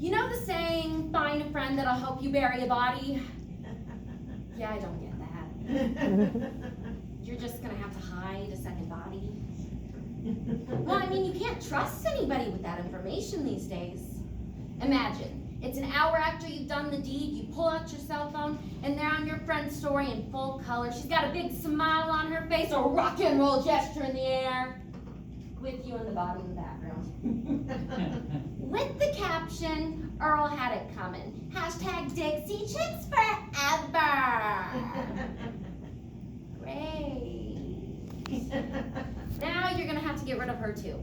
You know the saying, find a friend that'll help you bury a body? Yeah, I don't get that. You're just gonna have to hide a second body. Well, I mean, you can't trust anybody with that information these days. Imagine, it's an hour after you've done the deed, you pull out your cell phone, and there on your friend's story in full color, she's got a big smile on her face, a rock and roll gesture in the air, with you in the body in the background. With the caption, Earl had it coming. Hashtag Dixie Chicks forever. Great. Now you're gonna have to get rid of her too.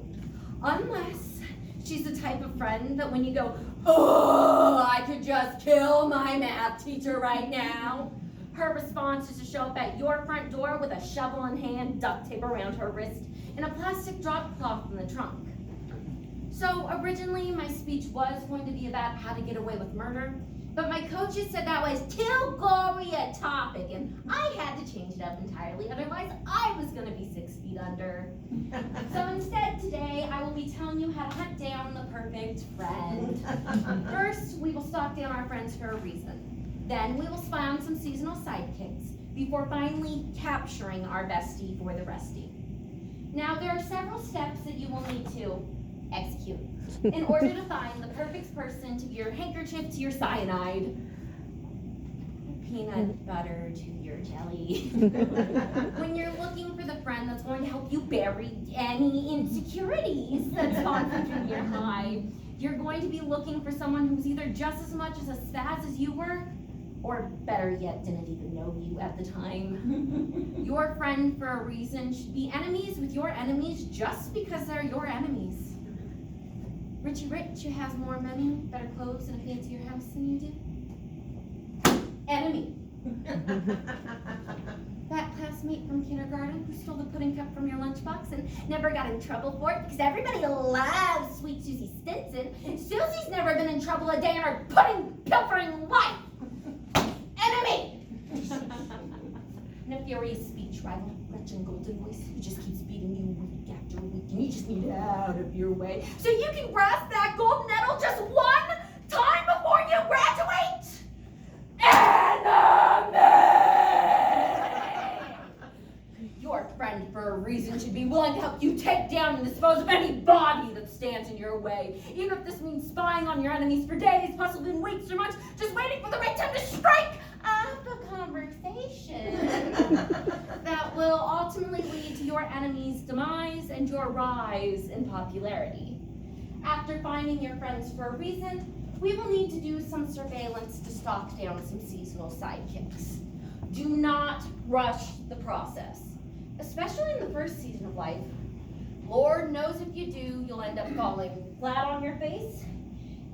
Unless she's the type of friend that when you go, oh, I could just kill my math teacher right now, her response is to show up at your front door with a shovel in hand, duct tape around her wrist, and a plastic drop cloth in the trunk. So originally my speech was going to be about how to get away with murder, but my coaches said that was too gory a topic, and I had to change it up entirely, otherwise I was going to be 6 feet under. So instead today I will be telling you how to hunt down the perfect friend. First, we will stalk down our friends for a reason. Then we will spy on some seasonal sidekicks, before finally capturing our bestie for the restie. Now there are several steps that you will need to execute in order to find the perfect person to be your handkerchief to your cyanide, peanut butter to your jelly. When you're looking for the friend that's going to help you bury any insecurities that's gone through junior high, you're going to be looking for someone who's either just as much as a spaz as you were, or better yet, didn't even know you at the time. Your friend for a reason should be enemies with your enemies just because they're your enemies. Richie Rich, who has more money, better clothes, and a fancier house than you do. Enemy. That classmate from kindergarten who stole the pudding cup from your lunchbox and never got in trouble for it because everybody loves Sweet Susie Stinson. Susie's never been in trouble a day in her pudding-pilfering life. Enemy! Nefarious speech rival, Gretchen Golden Voice, who just keeps beating you week after week, and you just need out of your way so you can grasp that gold medal just one time before you graduate. Enemy! Your friend for a reason should be willing to help you take down and dispose of any body that stands in your way, even if this means spying on your enemies for days, possibly weeks or months, just waiting for the right time to strike up a conversation that will ultimately lead to your enemy's demise and your rise in popularity. After finding your friends for a reason, we will need to do some surveillance to stalk down some seasonal sidekicks. Do not rush the process, especially in the first season of life. Lord knows if you do, you'll end up falling flat on your face,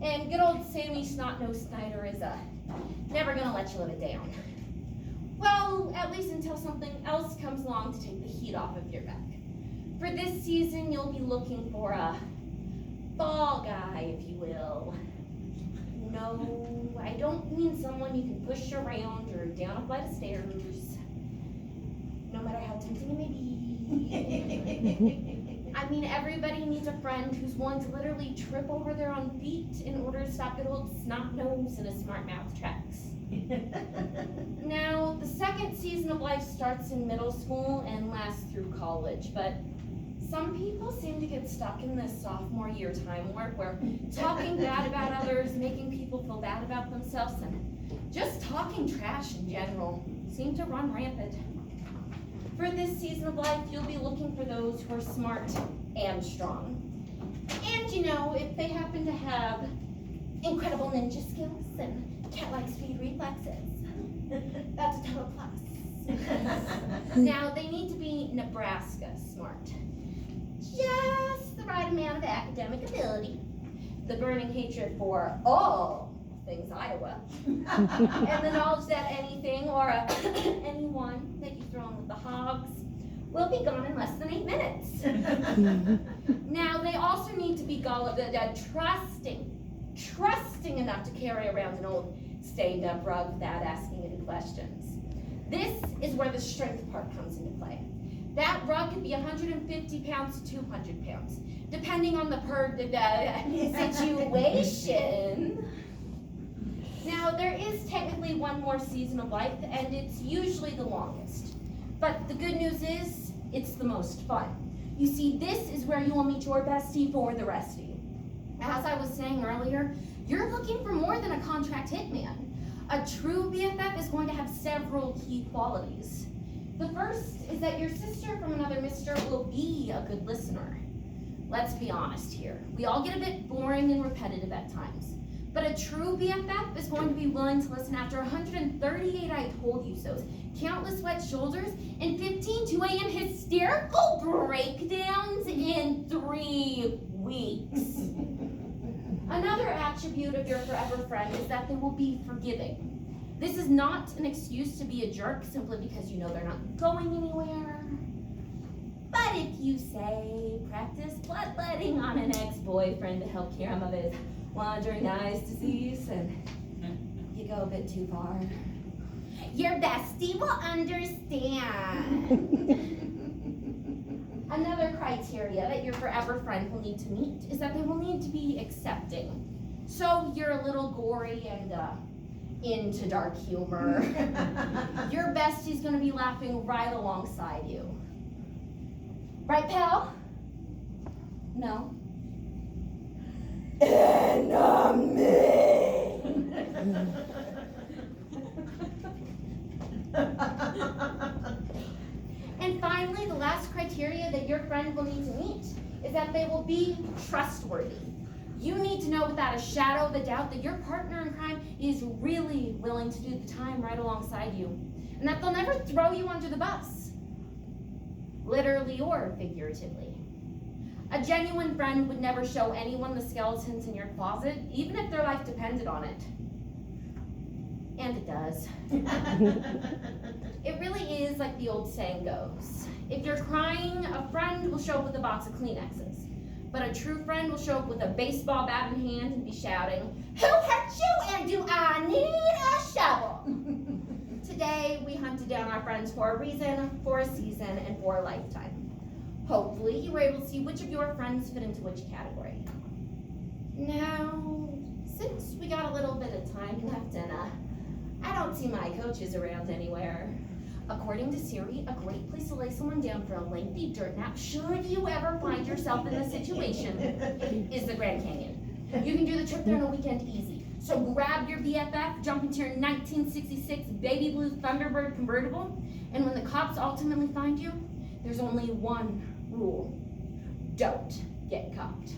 and good old Sammy Snot-Nosed Snyder is never gonna let you live it down. Well, at least until something else comes along to take the heat off of your back. For this season, you'll be looking for a fall guy, if you will. No, I don't mean someone you can push around or down a flight of stairs, no matter how tempting it may be. I mean, everybody needs a friend who's willing to literally trip over their own feet in order to stop good old snot nose and his smart mouth tracks. Now, the second season of life starts in middle school and lasts through college, but some people seem to get stuck in this sophomore year time warp where talking bad about others, making people feel bad about themselves, and just talking trash in general seem to run rampant. For this season of life, you'll be looking for those who are smart and strong. And you know, if they happen to have incredible ninja skills and cat-like speed reflexes, that's a total plus. Now, they need to be Nebraska smart. Just the right amount of academic ability, the burning hatred for all things Iowa, and the knowledge that anything or anyone that you throw in with the hogs will be gone in less than 8 minutes. Now, they also need to be trusting enough to carry around an old stained-up rug without asking any questions. This is where the strength part comes into play. That rug could be 150 pounds to 200 pounds, depending on the situation. Now, there is technically one more season of life, and it's usually the longest. But the good news is, it's the most fun. You see, this is where you will meet your bestie for the rest of you. As I was saying earlier, you're looking for more than a contract hitman. A true BFF is going to have several key qualities. The first is that your sister from another mister will be a good listener. Let's be honest here. We all get a bit boring and repetitive at times. But a true BFF is going to be willing to listen after 138 I told you so's, countless wet shoulders, and 15 2 a.m. hysterical breakdowns in 3 weeks. Another attribute of your forever friend is that they will be forgiving. This is not an excuse to be a jerk simply because you know they're not going anywhere. But if you say, practice bloodletting on an ex-boyfriend to help cure him of his wandering eyes disease, and you go a bit too far, your bestie will understand. Another criteria that your forever friend will need to meet is that they will need to be accepting. So you're a little gory and into dark humor. Your bestie's gonna be laughing right alongside you. Right, pal? No? Enemy! And finally, the last criteria that your friend will need to meet is that they will be trustworthy. You need to know without a shadow of a doubt that your partner in crime is really willing to do the time right alongside you, and that they'll never throw you under the bus, literally or figuratively. A genuine friend would never show anyone the skeletons in your closet, even if their life depended on it. And it does. It really is like the old saying goes. If you're crying, a friend will show up with a box of Kleenexes. But a true friend will show up with a baseball bat in hand and be shouting, "Who hurt you and do I need a shovel?" Today, we hunted down our friends for a reason, for a season, and for a lifetime. Hopefully, you were able to see which of your friends fit into which category. Now, since we got a little bit of time left and I don't see my coaches around anywhere, according to Siri, a great place to lay someone down for a lengthy dirt nap, should you ever find yourself in this situation, is the Grand Canyon. You can do the trip there in a weekend easy. So grab your BFF, jump into your 1966 baby blue Thunderbird convertible, and when the cops ultimately find you, there's only one rule: don't get caught.